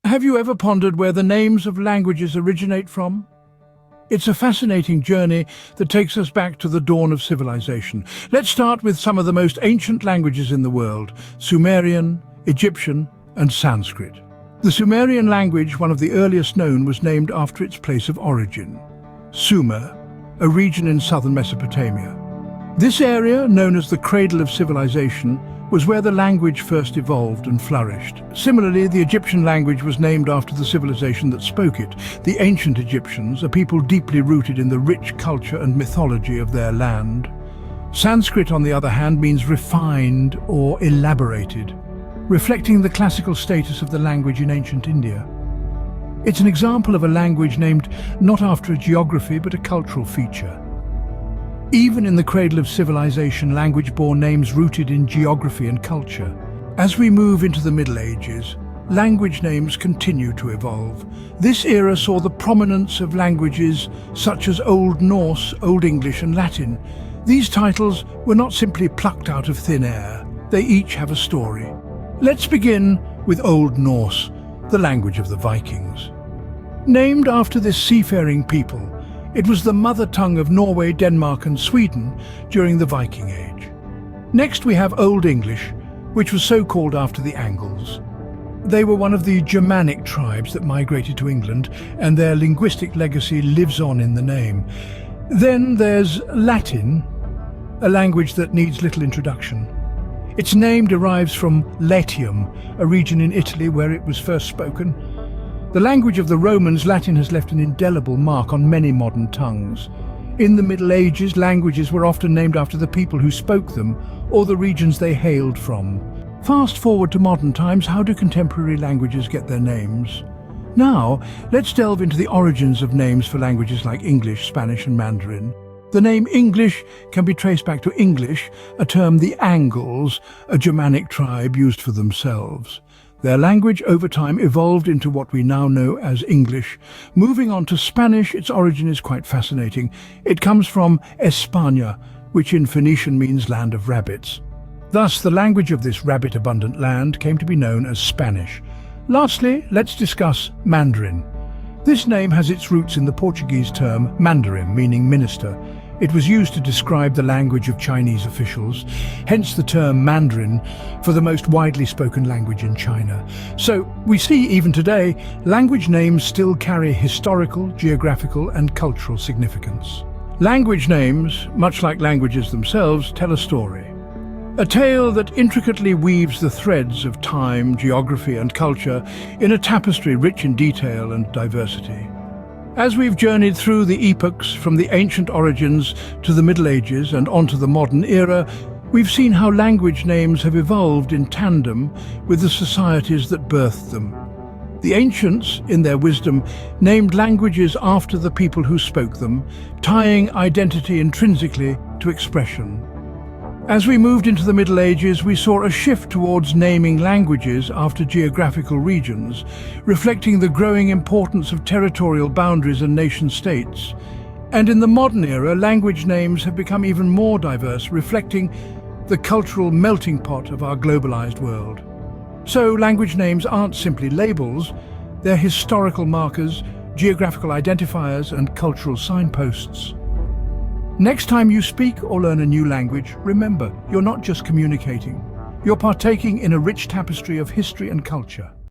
Have you ever pondered where the names of languages originate from? It's a fascinating journey that takes us back to the dawn of civilization. Let's start with some of the most ancient languages in the world: Sumerian, Egyptian, and Sanskrit. The Sumerian language, one of the earliest known, was named after its place of origin, Sumer, a region in southern Mesopotamia. This area, known as the cradle of civilization, was where the language first evolved and flourished. Similarly, the Egyptian language was named after the civilization that spoke it. The ancient Egyptians, a people deeply rooted in the rich culture and mythology of their land. Sanskrit, on the other hand, means refined or elaborated, reflecting the classical status of the language in ancient India. It's an example of a language named not after a geography but a cultural feature. Even in the cradle of civilization, language bore names rooted in geography and culture. As we move into the Middle Ages, language names continue to evolve. This era saw the prominence of languages such as Old Norse, Old English, and Latin. These titles were not simply plucked out of thin air. They each have a story. Let's begin with Old Norse, the language of the Vikings. Named after this seafaring people, it was the mother tongue of Norway, Denmark, and Sweden during the Viking Age. Next we have Old English, which was so called after the Angles. They were one of the Germanic tribes that migrated to England, and their linguistic legacy lives on in the name. Then there's Latin, a language that needs little introduction. Its name derives from Latium, a region in Italy where it was first spoken. The language of the Romans, Latin has left an indelible mark on many modern tongues. In the Middle Ages, languages were often named after the people who spoke them or the regions they hailed from. Fast forward to modern times, how do contemporary languages get their names? Now, let's delve into the origins of names for languages like English, Spanish, and Mandarin. The name English can be traced back to English, a term the Angles, a Germanic tribe, used for themselves. Their language over time evolved into what we now know as English. Moving on to Spanish, its origin is quite fascinating. It comes from España, which in Phoenician means land of rabbits. Thus, the language of this rabbit-abundant land came to be known as Spanish. Lastly, let's discuss Mandarin. This name has its roots in the Portuguese term mandarim, meaning minister. It was used to describe the language of Chinese officials, hence the term Mandarin for the most widely spoken language in China. So we see even today, language names still carry historical, geographical, and cultural significance. Language names, much like languages themselves, tell a story. A tale that intricately weaves the threads of time, geography, and culture in a tapestry rich in detail and diversity. As we've journeyed through the epochs from the ancient origins to the Middle Ages and onto the modern era, we've seen how language names have evolved in tandem with the societies that birthed them. The ancients, in their wisdom, named languages after the people who spoke them, tying identity intrinsically to expression. As we moved into the Middle Ages, we saw a shift towards naming languages after geographical regions, reflecting the growing importance of territorial boundaries and nation-states. And in the modern era, language names have become even more diverse, reflecting the cultural melting pot of our globalized world. So language names aren't simply labels, they're historical markers, geographical identifiers, and cultural signposts. Next time you speak or learn a new language, remember, you're not just communicating. You're partaking in a rich tapestry of history and culture.